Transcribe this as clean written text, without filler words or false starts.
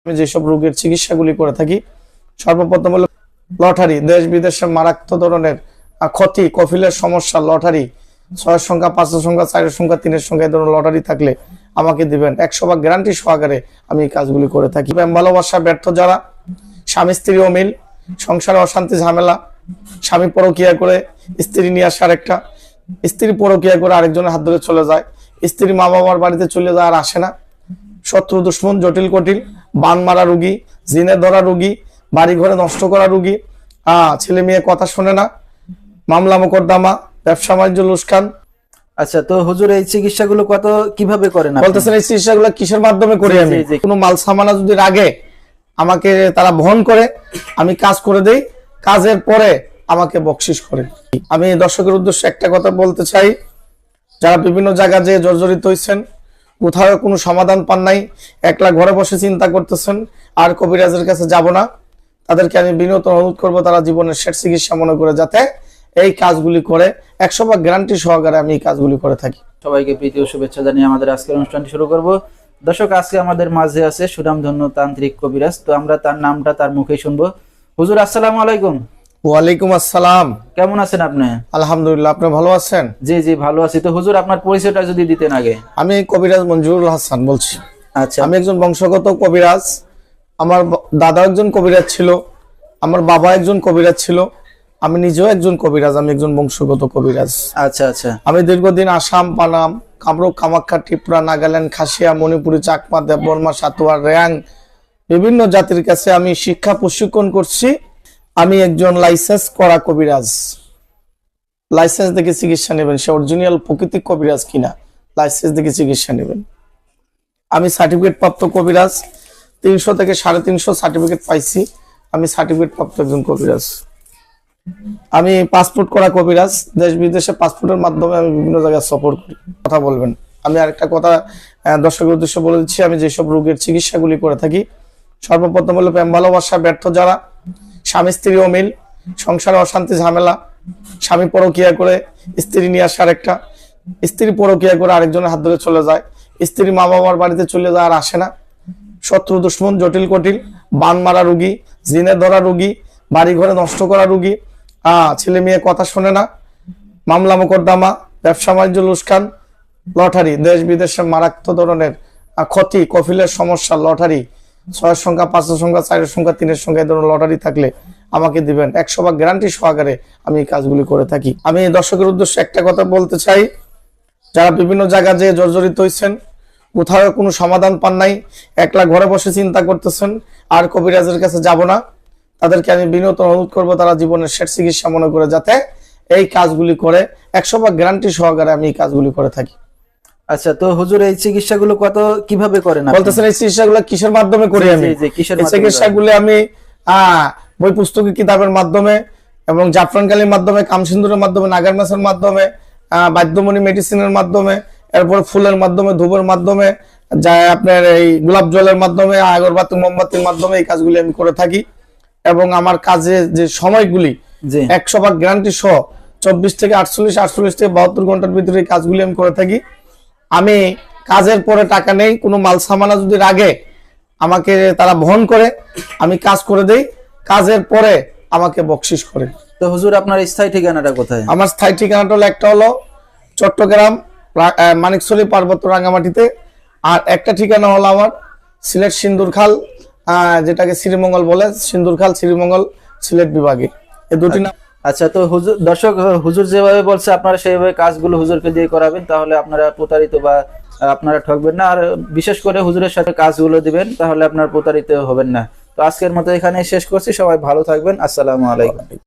আমি যেসব রোগের চিকিৎসাগুলি করে থাকি, সর্বপ্রথম হলো লটারি, দেশ বিদেশের মারাত্মক ধরনের ক্ষতি, কফিলের সমস্যা, লটারি 6 সংখ্যা, 5 সংখ্যা, 4 সংখ্যা, 3 সংখ্যা এই ধরনের লটারি থাকলে আমাকে দিবেন, 100% গ্যারান্টি সহকারে আমি এই কাজগুলি করে থাকি। প্রেম ভালোবাসা ব্যর্থ যারা, স্বামী স্ত্রী অমিল, সংসারে অশান্তি ঝামেলা, স্বামী পরকিয়া করে স্ত্রী নিয়ে আসে আরেকটা, স্ত্রী পরকিয়া করে আরেকজনের হাত ধরে চলে যায়, স্ত্রী মা বাবার বাড়িতে চলে যায় আর আসে না, শত্রু দুশ্মন জটিল কটিল, বান মারা রুগী, জিনে ধরা রুগী, বাড়ি ঘরে নষ্ট করা রুগী, ছেলে মেয়ে কথা শোনে না, মামলা মোকদ্দমা, ব্যবসা বাণিজ্য লুসকান। আচ্ছা, তো হুজুর এই চিকিৎসাগুলো কিভাবে করেন? বলতেছেন এই চিকিৎসাগুলো কিসের মাধ্যমে করি আমি? কোনো মাল সামানা যদি রাগে আমাকে তারা বহন করে, আমি কাজ করে দেই, কাজের পরে আমাকে বকশিশ করে। আমি দর্শকের উদ্দেশ্যে একটা কথা বলতে চাই, যারা বিভিন্ন জায়গা যে জর্জরিত হয়েছেন, কোথাও কোনো সমাধান পান নাই, একলা ঘরে বসে চিন্তা করতেছেন আর কবিরাজের কাছে যাব না, তাদেরকে আমি বিনীত অনুরোধ করবো তারা জীবনের শেষ চিকিৎসা মনে করে যাতে এই কাজগুলি করে, 100% গ্যারান্টি সহকারে আমি এই কাজগুলি করে থাকি। সবাইকে প্রীতি ও শুভেচ্ছা জানিয়ে আমাদের আজকের অনুষ্ঠানটি শুরু করব। দর্শক, আজকে আমাদের মাঝে আছে সুনামধন্য তান্ত্রিক কবিরাজ, তো আমরা তার নামটা তার মুখেই শুনবো। হুজুর আসসালামু আলাইকুম। ওয়ালাইকুম আসসালাম। কেমন আছেন আপনি? আলহামদুলিল্লাহ, আপনি ভালো আছেন? জি জি ভালো আছি। তো হুজুর আপনার পরিচয়টা যদি দিতেন আগে। আমি কবিরাজ মঞ্জুরুল হাসান বলছি। আচ্ছা, আমি একজন বংশগত কবিরাজ, আমার দাদা একজন কবিরাজ ছিল, আমার বাবা একজন কবিরাজ ছিল, আমি নিজেও একজন কবিরাজ, আমি একজন বংশগত কবিরাজ। আচ্ছা আচ্ছা। আমি দীর্ঘদিন আসাম, পানাম, কামরূপ, কামাখ্যা, ত্রিপুরা, নাগাল্যান্ড, খাসিয়া, মণিপুরি, চাকমা, দেববর্মা, সাতুয়া, রেয়াং বিভিন্ন জাতির কাছে আমি শিক্ষা প্রশিক্ষণ করছি। আমি একজন লাইসেন্স করা কবিরাজ। লাইসেন্স দেখে চিকিৎসা নেবেন, সে অরিজিনাল প্রকৃতিক কবিরাজ কিনা লাইসেন্স দেখে চিকিৎসা নেবেন। আমি সার্টিফিকেট প্রাপ্ত কবিরাজ, 300 থেকে 350 সার্টিফিকেট পাইছি। আমি সার্টিফিকেট প্রাপ্ত একজন কবিরাজ। আমি পাসপোর্ট করা কবিরাজ, দেশ বিদেশে পাসপোর্টের মাধ্যমে আমি বিভিন্ন জায়গায় সফর করি। কথা বলবেন। আমি আরেকটা কথা দর্শকের উদ্দেশ্যে বলে দিচ্ছি, আমি যেসব রোগের চিকিৎসাগুলি করে থাকি, সর্বপ্রথম হলো প্রেম ভালোবাসা ব্যর্থ যারা, স্বামী স্ত্রী অমিল, সংসারে অশান্তি ঝামেলা, স্বামী পরকিয়া করে স্ত্রী নিয়ে আসে আরেকটা, স্ত্রী পরকিয়া করে আরেকজনের হাত ধরে চলে যায়, স্ত্রী মা বাবার বাড়িতে চলে যায় আর আসে না, শত্রু দুশ্মন জটিল কটিল, বান মারা রুগী, জিনে ধরা রুগী, বাড়ি ঘরে নষ্ট করা রুগী, ছেলে মেয়ে কথা শোনে না, মামলা মোকদ্দমা, ব্যবসা বাণিজ্য লুসকান, লটারি, দেশ বিদেশের মারাত্মক ধরনের ক্ষতি, কফিলের সমস্যা, লটারি 6 সংখ্যা, 5 সংখ্যা, 4 সংখ্যা, 3 সংখ্যা এই ধরনের লটারি থাকলে আমাকে দিবেন, 100% গ্যারান্টি সহকারে আমি এই কাজগুলি করে থাকি। আমি দর্শকের উদ্দেশ্যে একটা কথা বলতে চাই, যারা বিভিন্ন জায়গা যে জর্জরিত হয়েছেন, কোথাও কোনো সমাধান পান নাই, একলা ঘরে বসে চিন্তা করতেছেন আর কবিরাজের কাছে যাব না, তাদেরকে আমি বিনীত অনুরোধ করবো তারা জীবনের শেষ চিকিৎসা মনে করে যাতে এই কাজগুলি করে, 100% গ্যারান্টি সহকারে আমি এই কাজগুলি করে থাকি। আচ্ছা, তো হুজুর এই চিকিৎসাগুলো কিভাবে করেন? বলতেছেন এই চিকিৎসাগুলো কিসের মাধ্যমে করি আমি? এই চিকিৎসাগুলি আমি বই পুস্তকের কিতাবের মাধ্যমে এবং জাফরানকালির মাধ্যমে, কামসিন্দুরের মাধ্যমে, নাগার মাছের মাধ্যমে, বাদ্যমণি মেডিসিনের মাধ্যমে, এরপর ফুলের মাধ্যমে, ধূপের মাধ্যমে, যা আপনার এই গোলাপ জলের মাধ্যমে, আগরবাতি মোমবাতির মাধ্যমে এই কাজগুলি আমি করে থাকি। এবং আমার কাজে যে সময়গুলি 100% গ্যারান্টি সহ 24 থেকে 48 থেকে 72 ঘন্টার ভিতরে এই কাজগুলি আমি করে থাকি। আমি কাজের পরে টাকা নেই, কোনো মাল সামানা যদি রাগে আমাকে তারা বহন করে, আমি কাজ করে দেই, কাজের পরে আমাকে বকশিশ করে। তো হুজুর আপনার স্থায়ী ঠিকানাটা কোথায়? আমার স্থায়ী ঠিকানাটা হলো, একটা হলো চট্টগ্রাম মানিকছড়ি পার্বত্য রাঙ্গামাটিতে, আর একটা ঠিকানা হলো আমার সিলেট সিন্দুরখাল, যেটাকে শ্রীমঙ্গল বলে, সিন্দুরখাল শ্রীমঙ্গল সিলেট বিভাগে, এই দুটি নাম। আচ্ছা, তো হুজুর, দর্শক, হুজুর যেভাবে বলছে আপনারা সেইভাবে কাজগুলো হুজুরকে দিয়ে করাবেন, তাহলে আপনারা প্রতারিত বা আপনারা ঠকবেন না। আর বিশেষ করে হুজুরের সাথে কাজগুলো দিবেন, তাহলে আপনারা প্রতারিত হবেন না। তো আজকের মতো এখানে শেষ করছি। সবাই ভালো থাকবেন। আসসালামু আলাইকুম।